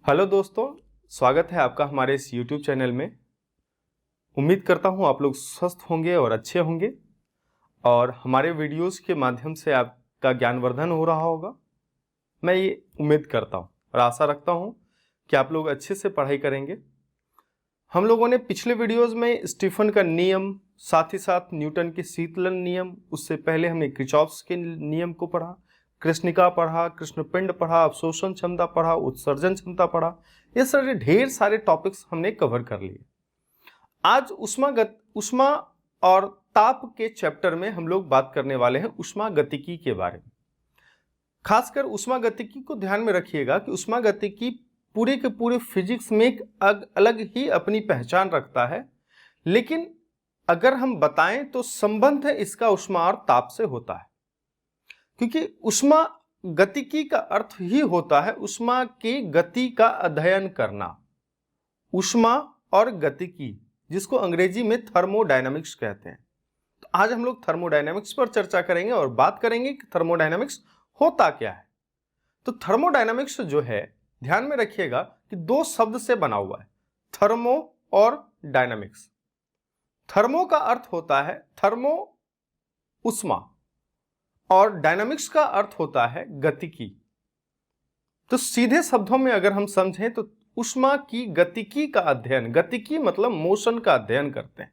Hello दोस्तों, स्वागत है आपका हमारे इस YouTube चैनल में। उम्मीद करता हूँ आप लोग स्वस्थ होंगे और अच्छे होंगे और हमारे वीडियोस के माध्यम से आपका ज्ञानवर्धन हो रहा होगा। मैं ये उम्मीद करता हूँ और आशा रखता हूँ कि आप लोग अच्छे से पढ़ाई करेंगे। हम लोगों ने पिछले वीडियोस में स्टीफन का नियम, साथ ही साथ न्यूटन के शीतलन नियम, उससे पहले हमने किरचॉफ के नियम को पढ़ा, कृष्णिका पढ़ा, कृष्णपिंड पढ़ा, अवशोषण क्षमता पढ़ा, उत्सर्जन क्षमता पढ़ा। ये सारे ढेर सारे टॉपिक्स हमने कवर कर लिए। आज उष्मा और ताप के चैप्टर में हम लोग बात करने वाले हैं उष्मा गतिकी के बारे में। खासकर उष्मा गतिकी को ध्यान में रखिएगा कि उष्मा गतिकी पूरे के पूरे फिजिक्स में एक अलग ही अपनी पहचान रखता है, लेकिन अगर हम बताएं तो संबंध है इसका उष्मा और ताप से होता है, क्योंकि उष्मा गतिकी का अर्थ ही होता है उष्मा की गति का अध्ययन करना। उष्मा और गतिकी, जिसको अंग्रेजी में थर्मोडायनामिक्स कहते हैं। तो आज हम लोग थर्मोडायनामिक्स पर चर्चा करेंगे और बात करेंगे कि थर्मोडायनामिक्स होता क्या है। तो थर्मोडायनामिक्स जो है, ध्यान में रखिएगा कि दो शब्द से बना हुआ है, थर्मो और डायनामिक्स। थर्मो का अर्थ होता है थर्मो, उष्मा, और डायनामिक्स का अर्थ होता है गतिकी। तो सीधे शब्दों में अगर हम समझें तो उष्मा की गतिकी का अध्ययन, गतिकी मतलब मोशन का अध्ययन करते हैं।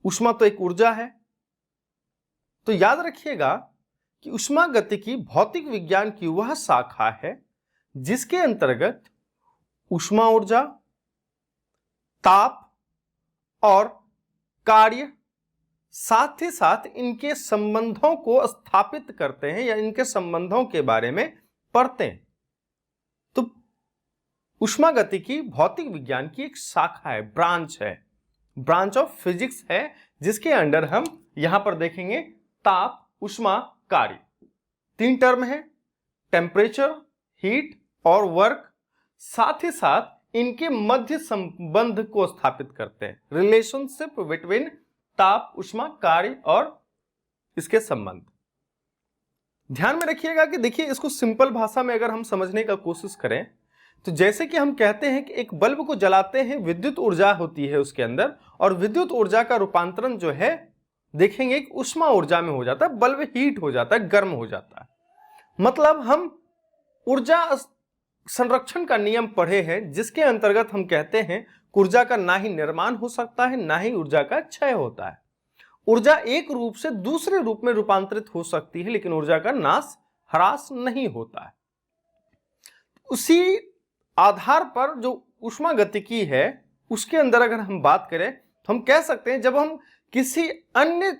उष्मा तो एक ऊर्जा है, तो याद रखिएगा कि उष्मा गतिकी भौतिक विज्ञान की वह शाखा है जिसके अंतर्गत उष्मा ऊर्जा, ताप और कार्य, साथ ही साथ इनके संबंधों को स्थापित करते हैं या इनके संबंधों के बारे में पढ़ते हैं। तो उष्मा गतिकी भौतिक विज्ञान की एक शाखा है, ब्रांच ऑफ फिजिक्स है, जिसके अंडर हम यहां पर देखेंगे ताप, उष्मा, कार्य। तीन टर्म है, टेम्परेचर, हीट और वर्क। साथ ही साथ इनके मध्य संबंध को स्थापित करते हैं, रिलेशनशिप बिटवीन ताप, उष्मा, कार्य और इसके संबंध। ध्यान में रखिएगा कि देखिए, इसको सिंपल भाषा में अगर हम समझने का कोशिश करें तो जैसे कि हम कहते हैं कि एक बल्ब को जलाते हैं, विद्युत ऊर्जा होती है उसके अंदर, और विद्युत ऊर्जा का रूपांतरण जो है देखेंगे कि उष्मा ऊर्जा में हो जाता है, बल्ब हीट हो जाता है, गर्म हो जाता है। मतलब हम ऊर्जा संरक्षण का नियम पढ़े हैं, जिसके अंतर्गत हम कहते हैं ऊर्जा का ना ही निर्माण हो सकता है, ना ही ऊर्जा का क्षय होता है। ऊर्जा एक रूप से दूसरे रूप में रूपांतरित हो सकती है, लेकिन ऊर्जा का नाश, ह्रास नहीं होता है। उसी आधार पर जो उष्मा गतिकी है, उसके अंदर अगर हम बात करें तो हम कह सकते हैं जब हम किसी अन्य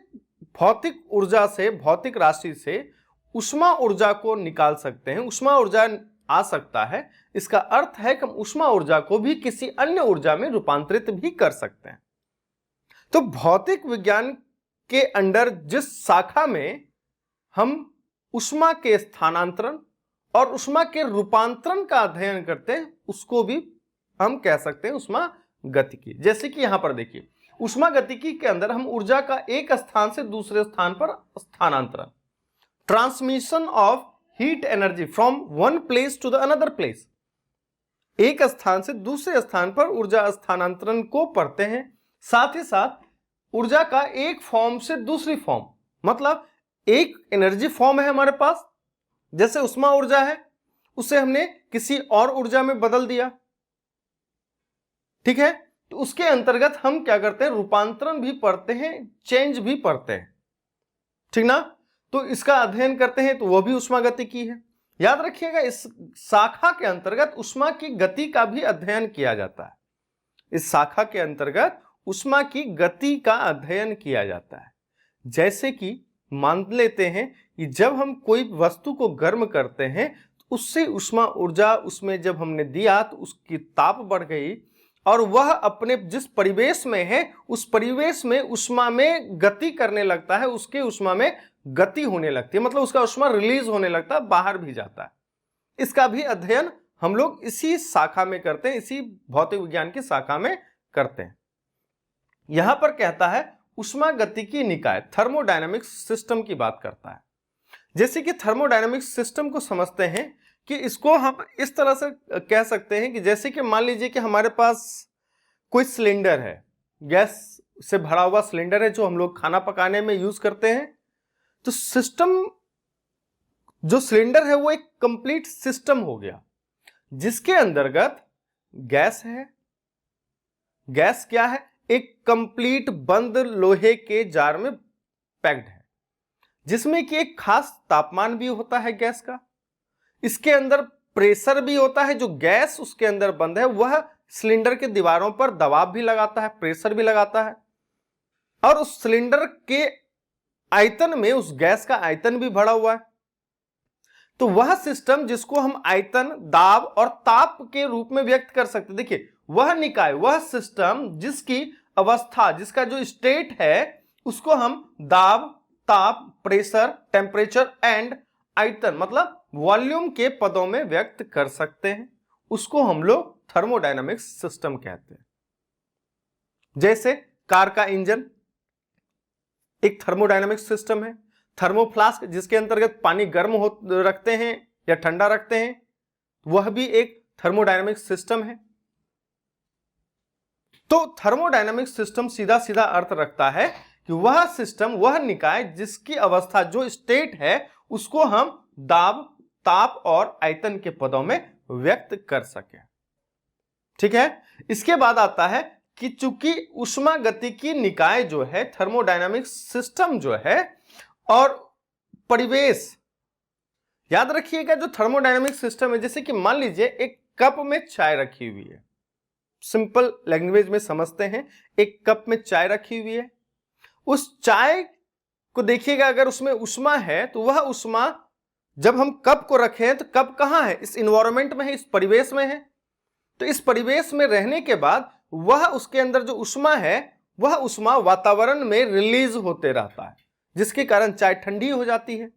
भौतिक ऊर्जा से, भौतिक राशि से उष्मा ऊर्जा को निकाल सकते हैं, उष्मा ऊर्जा आ सकता है, इसका अर्थ है कि हम उष्मा ऊर्जा को भी किसी अन्य ऊर्जा में रूपांतरित भी कर सकते हैं। तो भौतिक विज्ञान के अंडर जिस शाखा में हम उष्मा के स्थानांतरण और उष्मा के रूपांतरण का अध्ययन करते हैं, उसको भी हम कह सकते हैं उष्मा गतिकी। जैसे कि यहां पर देखिए, उष्मा गतिकी के अंदर हम ऊर्जा का एक स्थान से दूसरे स्थान पर स्थानांतरण, transmission of heat energy from one place to the another place, एक स्थान से दूसरे स्थान पर ऊर्जा स्थानांतरण को पढ़ते हैं। साथ ही साथ ऊर्जा का एक फॉर्म से दूसरी फॉर्म, मतलब एक एनर्जी फॉर्म है हमारे पास, जैसे उष्मा ऊर्जा है, उसे हमने किसी और ऊर्जा में बदल दिया, ठीक है। तो उसके अंतर्गत हम क्या करते हैं, रूपांतरण भी पढ़ते हैं, चेंज भी पढ़ते हैं, ठीक ना। तो इसका अध्ययन करते हैं, तो वह भी उष्मा गतिकी है। याद रखिएगा, इस शाखा के अंतर्गत उष्मा की गति का भी अध्ययन किया जाता है। इस शाखा के अंतर्गत उष्मा की गति का अध्ययन किया जाता है। जैसे कि मान लेते हैं कि जब हम कोई वस्तु को गर्म करते हैं तो उससे उष्मा ऊर्जा उसमें जब हमने दिया तो उसकी ताप बढ़ गई, और वह अपने जिस परिवेश में है उस परिवेश में उष्मा में गति करने लगता है, उसके उष्मा में गति होने लगती है, मतलब उसका उष्मा रिलीज होने लगता है, बाहर भी जाता है। इसका भी अध्ययन हम लोग इसी शाखा में करते हैं, इसी भौतिक विज्ञान की शाखा में करते हैं। यहां पर कहता है उष्मा गतिकी निकाय थर्मोडायनामिक्स सिस्टम की बात करता है। जैसे कि थर्मोडायनामिक्स सिस्टम को समझते हैं कि इसको हम इस तरह से कह सकते हैं कि जैसे कि मान लीजिए कि हमारे पास कोई सिलेंडर है, गैस से भरा हुआ सिलेंडर है जो हम लोग खाना पकाने में यूज करते हैं। तो सिस्टम जो सिलेंडर है वो एक कंप्लीट सिस्टम हो गया जिसके अंतर्गत गैस है। गैस क्या है? एक कंप्लीट बंद लोहे के जार में पैक्ड है जिसमें कि एक खास तापमान भी होता है गैस का। इसके अंदर प्रेशर भी होता है। जो गैस उसके अंदर बंद है वह सिलेंडर के दीवारों पर दबाव भी लगाता है, प्रेशर भी लगाता है, और उस सिलेंडर के आयतन में उस गैस का आयतन भी भरा हुआ है। तो वह सिस्टम जिसको हम आयतन, दाब और ताप के रूप में व्यक्त कर सकते, देखिए वह निकाय, वह सिस्टम जिसकी अवस्था, जिसका जो स्टेट है उसको हम दाब, ताप, प्रेशर, टेम्परेचर एंड आयतन मतलब वॉल्यूम के पदों में व्यक्त कर सकते हैं, उसको हम लोग थर्मोडायनामिक सिस्टम कहते हैं। जैसे कार का इंजन एक थर्मोडायनामिक सिस्टम है। थर्मोफ्लास्क जिसके अंतर्गत पानी गर्म रखते हैं या ठंडा रखते हैं, वह भी एक थर्मोडायनामिक सिस्टम है। तो थर्मोडायनामिक सिस्टम सीधा सीधा अर्थ रखता है कि वह सिस्टम, वह निकाय जिसकी अवस्था, जो स्टेट है, उसको हम दाब, ताप और आयतन के पदों में व्यक्त कर सके। ठीक है। इसके बाद आता है कि चूंकि ऊष्मागतिकी निकाय जो है, थर्मोडायनामिक सिस्टम जो है और परिवेश, याद रखिएगा जो थर्मोडायनामिक सिस्टम है, जैसे कि मान लीजिए एक कप में चाय रखी हुई है, सिंपल लैंग्वेज में समझते हैं, एक कप में चाय रखी हुई है। उस चाय को देखिएगा, अगर उसमें उष्मा है तो वह उष्मा जब हम कप को रखें तो कप कहां है? इस इन्वायरमेंट में है, इस परिवेश में है। तो इस परिवेश में रहने के बाद वह, उसके अंदर जो उष्मा है, वह उष्मा वातावरण में रिलीज होते रहता है, जिसके कारण चाय ठंडी हो जाती है।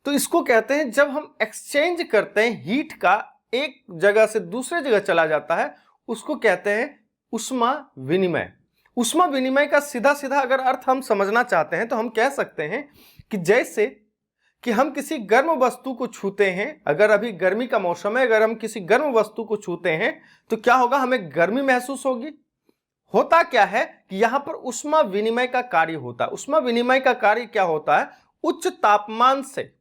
तो इसको कहते हैं, जब हम एक्सचेंज करते हैं हीट का, एक जगह से दूसरे जगह चला जाता है, उसको कहते हैं उष्मा विनिमय। उष्मा विनिमय का सीधा सीधा अगर अर्थ हम समझना चाहते हैं तो हम कह सकते हैं कि जैसे कि हम किसी गर्म वस्तु को छूते हैं, अगर अभी गर्मी का मौसम है, अगर हम किसी गर्म वस्तु को छूते हैं तो क्या होगा? हमें गर्मी महसूस होगी। होता क्या है कि यहां पर उष्मा विनिमय का कार्य होता है। उष्मा विनिमय का कार्य क्या होता है? उच्च तापमान से,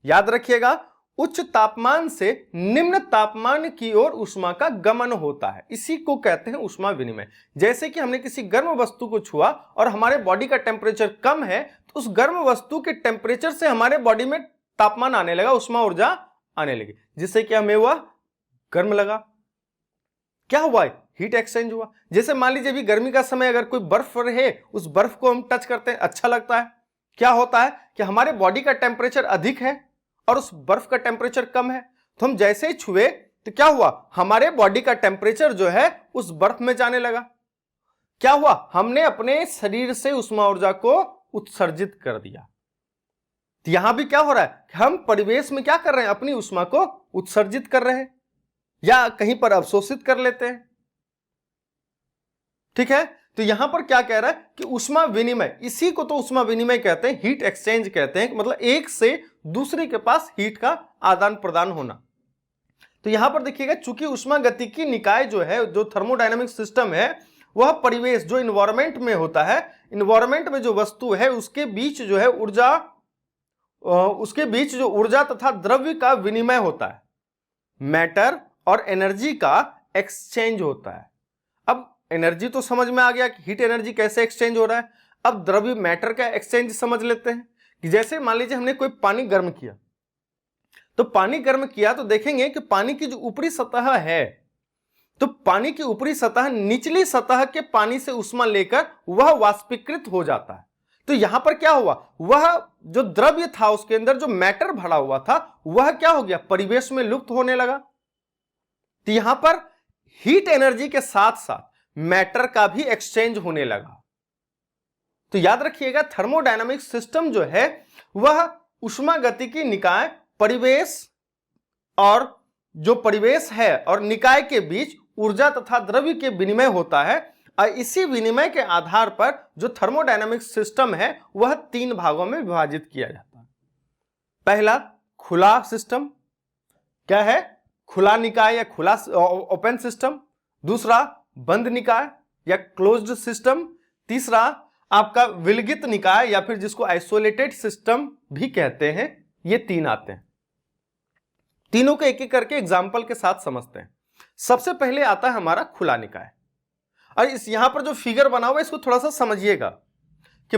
याद रखिएगा, उच्च तापमान से निम्न तापमान की ओर उष्मा का गमन होता है। इसी को कहते हैं उष्मा विनिमय। जैसे कि हमने किसी गर्म वस्तु को छुआ और हमारे बॉडी का टेम्परेचर कम है, तो उस गर्म वस्तु के टेम्परेचर से हमारे बॉडी में तापमान आने लगा, उष्मा ऊर्जा आने लगी, जिससे कि हमें वह गर्म लगा। क्या हुआ? हीट एक्सचेंज हुआ। जैसे मान लीजिए अभी गर्मी का समय, अगर कोई बर्फ है, उस बर्फ को हम टच करते हैं, अच्छा लगता है। क्या होता है कि हमारे बॉडी का टेम्परेचर अधिक है और उस बर्फ का टेम्परेचर कम है, तो हम जैसे ही छुए तो क्या हुआ? हमारे बॉडी का टेम्परेचर जो है उस बर्फ में जाने लगा। क्या हुआ? हमने अपने शरीर से उष्मा ऊर्जा को उत्सर्जित कर दिया। तो यहां भी क्या हो रहा है कि हम परिवेश में क्या कर रहे हैं? अपनी उष्मा को उत्सर्जित कर रहे हैं या कहीं पर अवशोषित कर लेते हैं। ठीक है। तो यहां पर क्या कह रहा है कि उष्मा विनिमय, इसी को तो उष्मा विनिमय कहते हैं, हीट एक्सचेंज कहते हैं, मतलब एक से दूसरे के पास हीट का आदान प्रदान होना। तो यहां पर देखिएगा, चूंकि उष्मागतिकी निकाय जो है, जो थर्मोडायनामिक सिस्टम है, वह परिवेश, जो इन्वायरमेंट में होता है, इन्वायरमेंट में जो वस्तु है उसके बीच जो है ऊर्जा, उसके बीच जो ऊर्जा तथा द्रव्य का विनिमय होता है, मैटर और एनर्जी का एक्सचेंज होता है। अब एनर्जी तो समझ में आ गया कि हीट एनर्जी कैसे एक्सचेंज हो रहा है। अब द्रव्य, मैटर का एक्सचेंज समझ लेते हैं कि जैसे मान लीजिए हमने कोई पानी गर्म किया, तो पानी गर्म किया तो देखेंगे कि पानी की जो ऊपरी सतह है, तो पानी की ऊपरी सतह निचली सतह के पानी से उष्मा लेकर वह वाष्पीकृत हो जाता है। तो यहां पर क्या हुआ? वह जो द्रव्य था, उसके अंदर जो मैटर भरा हुआ था, वह क्या हो गया? परिवेश में लुप्त होने लगा। तो यहां पर हीट एनर्जी के साथ साथ मैटर का भी एक्सचेंज होने लगा। तो याद रखिएगा, थर्मोडायनामिक सिस्टम जो है वह उष्मागतिकी निकाय, परिवेश और जो परिवेश है और निकाय के बीच ऊर्जा तथा द्रव्य के विनिमय होता है, और इसी विनिमय के आधार पर जो थर्मोडायनामिक सिस्टम है वह 3 भागों में विभाजित किया जाता है। पहला खुला सिस्टम, क्या है, खुला निकाय या खुला ओपन सिस्टम, दूसरा बंद निकाय या क्लोज्ड सिस्टम, तीसरा आपका विलगित निकाय या फिर जिसको आइसोलेटेड सिस्टम भी कहते हैं। ये तीन आते हैं, तीनों को एक एक करके एग्जाम्पल के साथ समझते हैं। सबसे पहले आता है हमारा खुला निकाय। और इस यहां पर जो फिगर बना हुआ है इसको थोड़ा सा समझिएगा कि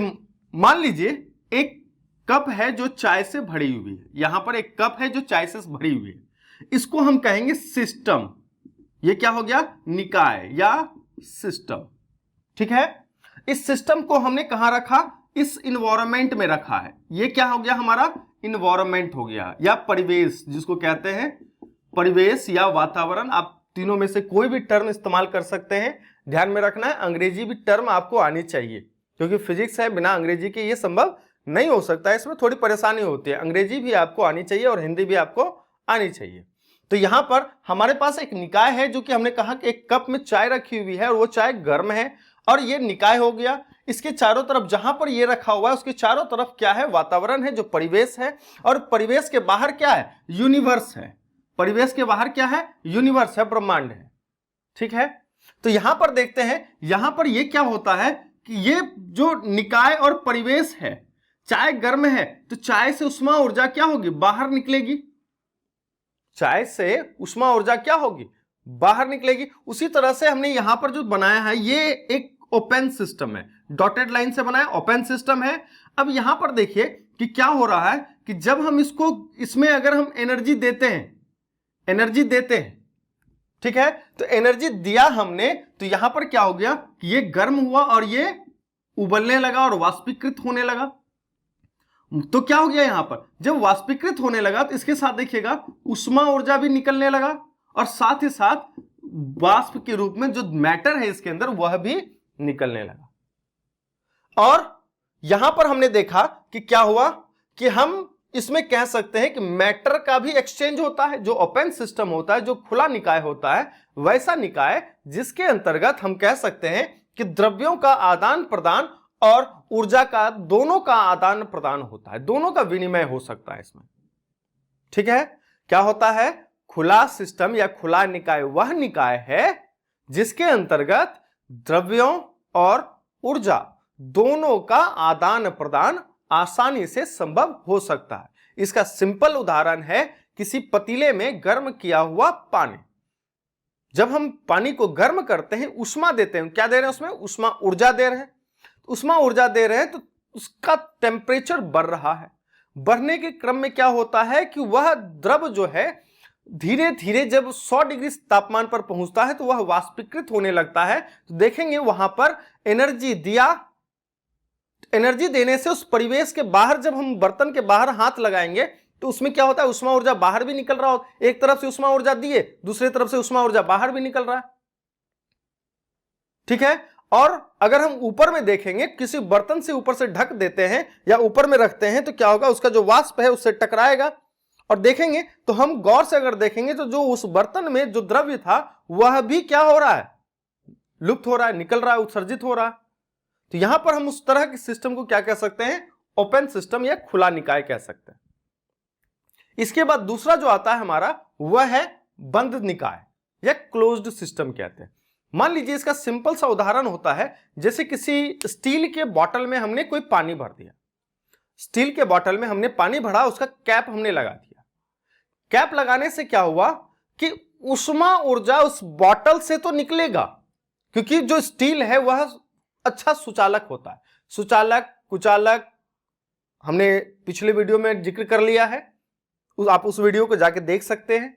मान लीजिए एक कप है जो चाय से भरी हुई है, यहां पर एक कप है जो चाय से भरी हुई है, इसको हम कहेंगे सिस्टम। ये क्या हो गया, निकाय या सिस्टम, ठीक है। इस सिस्टम को हमने कहां रखा, इस इन्वायरमेंट में रखा है। ये क्या हो गया, हमारा इन्वायरमेंट हो गया या परिवेश, जिसको कहते हैं परिवेश या वातावरण। आप तीनों में से कोई भी टर्म इस्तेमाल कर सकते हैं। ध्यान में रखना है अंग्रेजी भी टर्म आपको आनी चाहिए, क्योंकि फिजिक्स है, बिना अंग्रेजी के ये संभव नहीं हो सकता है, इसमें थोड़ी परेशानी होती है। अंग्रेजी भी आपको आनी चाहिए और हिंदी भी आपको आनी चाहिए। तो यहां पर हमारे पास एक निकाय है, जो कि हमने कहा कि एक कप में चाय रखी हुई है और वो चाय गर्म है, और ये निकाय हो गया। इसके चारों तरफ जहां पर ये रखा हुआ है उसके चारों तरफ क्या है, वातावरण है, जो परिवेश है। और परिवेश के बाहर क्या है, यूनिवर्स है। परिवेश के बाहर क्या है, यूनिवर्स है, ब्रह्मांड है, ठीक है। तो यहां पर देखते हैं, यहां पर ये क्या होता है कि ये जो निकाय और परिवेश है, चाय गर्म है तो चाय से उष्मा ऊर्जा क्या होगी, बाहर निकलेगी। चाय से उष्मा ऊर्जा क्या होगी, बाहर निकलेगी। उसी तरह से हमने यहां पर जो बनाया है ये एक ओपन सिस्टम है, डॉटेड लाइन से बनाया, ओपन सिस्टम है। अब यहां पर देखिए कि क्या हो रहा है कि जब हम इसको, इसमें अगर हम एनर्जी देते हैं, ठीक है, तो एनर्जी दिया हमने, तो यहां पर क्या हो गया कि ये गर्म हुआ और ये उबलने लगा और वाष्पीकृत होने लगा। तो क्या हो गया, यहां पर जब वाष्पीकृत होने लगा तो इसके साथ देखिएगा उष्मा ऊर्जा भी निकलने लगा, और साथ ही साथ वाष्प के रूप में जो मैटर है इसके अंदर वह भी निकलने लगा। और यहां पर हमने देखा कि क्या हुआ कि हम इसमें कह सकते हैं कि मैटर का भी एक्सचेंज होता है। जो ओपन सिस्टम होता है, जो खुला निकाय होता है, वैसा निकाय जिसके अंतर्गत हम कह सकते हैं कि द्रव्यों का आदान प्रदान और ऊर्जा का, दोनों का आदान प्रदान होता है, दोनों का विनिमय हो सकता है इसमें, ठीक है। क्या होता है, खुला सिस्टम या खुला निकाय वह निकाय है जिसके अंतर्गत द्रव्यों और ऊर्जा दोनों का आदान प्रदान आसानी से संभव हो सकता है। इसका सिंपल उदाहरण है किसी पतीले में गर्म किया हुआ पानी। जब हम पानी को गर्म करते हैं, उष्मा देते हैं, क्या दे रहे हैं उसमें, उष्मा ऊर्जा दे रहे हैं। उष्मा ऊर्जा दे रहे हैं तो उसका टेम्परेचर बढ़ रहा है। बढ़ने के क्रम में क्या होता है कि वह द्रव जो है धीरे धीरे जब 100 डिग्री तापमान पर पहुंचता है तो वह वाष्पीकृत होने लगता है। तो देखेंगे वहां पर एनर्जी दिया, एनर्जी देने से उस परिवेश के बाहर, जब हम बर्तन के बाहर हाथ लगाएंगे तो उसमें क्या होता है, उष्मा ऊर्जा बाहर भी निकल रहा हो। एक तरफ से उष्मा ऊर्जा दिए, दूसरी तरफ से उष्मा ऊर्जा बाहर भी निकल रहा है, ठीक है। और अगर हम ऊपर में देखेंगे, किसी बर्तन से ऊपर से ढक देते हैं या ऊपर में रखते हैं, तो क्या होगा, उसका जो वाष्प है उससे टकराएगा। और देखेंगे तो हम गौर से अगर देखेंगे तो जो उस बर्तन में जो द्रव्य था वह भी क्या हो रहा है, लुप्त हो रहा है, निकल रहा है, उत्सर्जित हो रहा है। तो यहां पर हम उस तरह के सिस्टम को क्या कह सकते हैं, ओपन सिस्टम या खुला निकाय कह सकते हैं। इसके बाद दूसरा जो आता है हमारा वह है बंद निकाय या क्लोज्ड सिस्टम कहते हैं। मान लीजिए इसका सिंपल सा उदाहरण होता है, जैसे किसी स्टील के बॉटल में हमने कोई पानी भर दिया। स्टील के बॉटल में हमने पानी भरा, उसका कैप हमने लगा दिया। कैप लगाने से क्या हुआ कि उष्मा ऊर्जा उस बॉटल से तो निकलेगा, क्योंकि जो स्टील है वह अच्छा सुचालक होता है। सुचालक, कुचालक हमने पिछले वीडियो में जिक्र कर लिया है, आप उस वीडियो को जाके देख सकते हैं।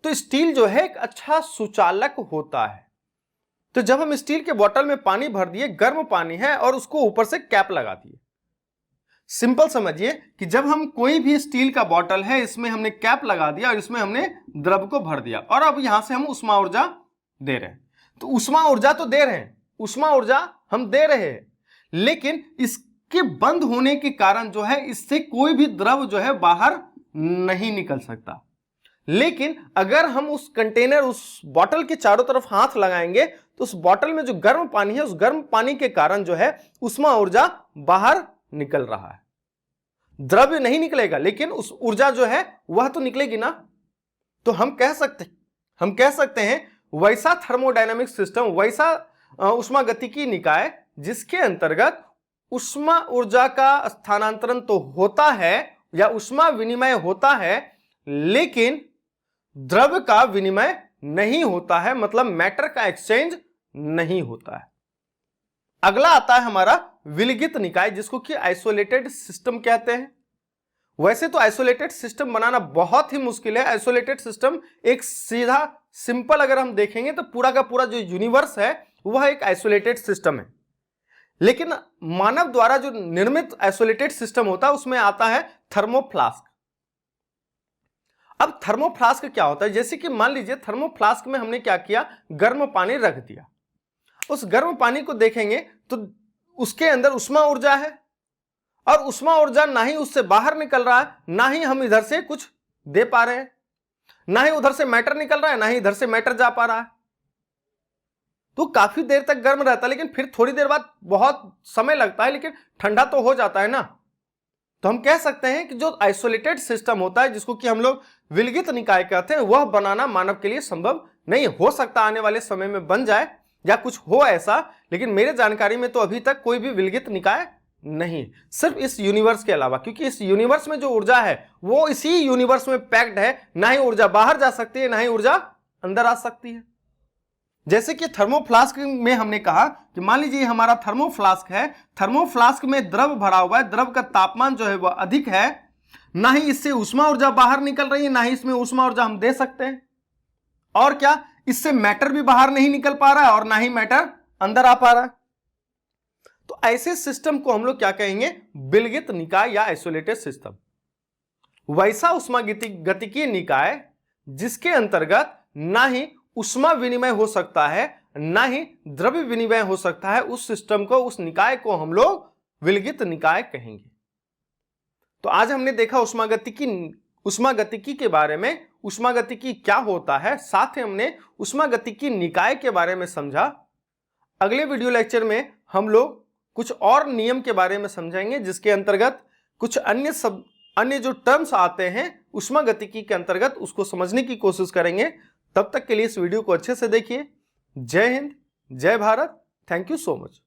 तो स्टील जो है एक अच्छा सुचालक होता है। तो जब हम स्टील के बोतल में पानी भर दिए, गर्म पानी है, और उसको ऊपर से कैप लगा दिए। सिंपल समझिए कि जब हम कोई भी स्टील का बोतल है, इसमें हमने कैप लगा दिया और इसमें हमने द्रव को भर दिया, और अब यहां से हम उष्मा ऊर्जा दे रहे हैं। तो उष्मा ऊर्जा तो दे रहे हैं, उष्मा ऊर्जा हम दे रहे हैं, लेकिन इसके बंद होने के कारण जो है इससे कोई भी द्रव जो है बाहर नहीं निकल सकता। लेकिन अगर हम उस कंटेनर, उस बॉटल के चारों तरफ हाथ लगाएंगे तो उस बॉटल में जो गर्म पानी है, उस गर्म पानी के कारण जो है उष्मा ऊर्जा बाहर निकल रहा है। द्रव्य नहीं निकलेगा, लेकिन उस ऊर्जा जो है वह तो निकलेगी ना। तो हम कह सकते हैं वैसा थर्मोडायनामिक सिस्टम, वैसा उष्मागतिकी निकाय जिसके अंतर्गत उष्मा ऊर्जा का स्थानांतरण तो होता है या उष्मा विनिमय होता है, लेकिन द्रव का विनिमय नहीं होता है, मतलब मैटर का एक्सचेंज नहीं होता है। अगला आता है हमारा विलगित निकाय, जिसको कि आइसोलेटेड सिस्टम कहते हैं। वैसे तो आइसोलेटेड सिस्टम बनाना बहुत ही मुश्किल है। आइसोलेटेड सिस्टम एक सीधा सिंपल अगर हम देखेंगे तो पूरा का पूरा जो यूनिवर्स है वह एक आइसोलेटेड सिस्टम है, लेकिन मानव द्वारा जो निर्मित आइसोलेटेड सिस्टम होता है उसमें आता है थर्मोफ्लास्क। अब थर्मोफ्लास्क क्या होता है? जैसे कि मान लीजिए थर्मोफ्लास्क में हमने क्या किया, गर्म पानी रख दिया। उस गर्म पानी को देखेंगे तो उसके अंदर उष्मा ऊर्जा है, और उष्मा ऊर्जा ना ही उससे बाहर निकल रहा है, ना ही हम इधर से कुछ दे पा रहे हैं, ना ही उधर से मैटर निकल रहा है, ना ही इधर से मैटर जा पा रहा है। तो काफी देर तक गर्म रहता है, लेकिन फिर थोड़ी देर बाद बहुत समय लगता है, लेकिन ठंडा तो हो जाता है ना। तो हम कह सकते हैं कि जो आइसोलेटेड सिस्टम होता है, जिसको कि हम लोग विलगित निकाय कहते हैं, वह बनाना मानव के लिए संभव नहीं हो सकता। आने वाले समय में बन जाए या कुछ हो ऐसा, लेकिन मेरे जानकारी में तो अभी तक कोई भी विलगित निकाय नहीं, सिर्फ इस यूनिवर्स के अलावा, क्योंकि इस यूनिवर्स में जो ऊर्जा है वो इसी यूनिवर्स में पैक्ड है। ना ही ऊर्जा बाहर जा सकती है, ना ही ऊर्जा अंदर आ सकती है। जैसे कि थर्मोफ्लास्क में हमने कहा कि मान लीजिए हमारा थर्मोफ्लास्क है, थर्मोफ्लास्क में द्रव भरा हुआ है, द्रव का तापमान जो है वह अधिक है, ना ही इससे उष्मा ऊर्जा बाहर निकल रही है, ना ही इसमें उष्मा ऊर्जा हम दे सकते हैं, और क्या इससे मैटर भी बाहर नहीं निकल पा रहा है और ना ही मैटर अंदर आ पा रहा है। तो ऐसे सिस्टम को हम लोग क्या कहेंगे, विलगित निकाय या आइसोलेटेड सिस्टम। वैसा उष्मागतिकीय निकाय जिसके अंतर्गत ना ही उष्मा विनिमय हो सकता है, ना ही द्रव्य विनिमय हो सकता है, उस सिस्टम को, उस निकाय को हम लोग विलगित निकाय कहेंगे। तो आज हमने देखा उष्मागतिकी के बारे में, उष्मागतिकी क्या होता है, साथ ही हमने उष्मागतिकी निकाय के बारे में समझा। अगले वीडियो लेक्चर में हम लोग कुछ और नियम के बारे में समझेंगे, जिसके अंतर्गत कुछ अन्य जो टर्म्स आते हैं उष्मागतिकी के अंतर्गत, उसको समझने की कोशिश करेंगे। तब तक के लिए इस वीडियो को अच्छे से देखिए। जय हिंद, जय Bharat, thank you so much.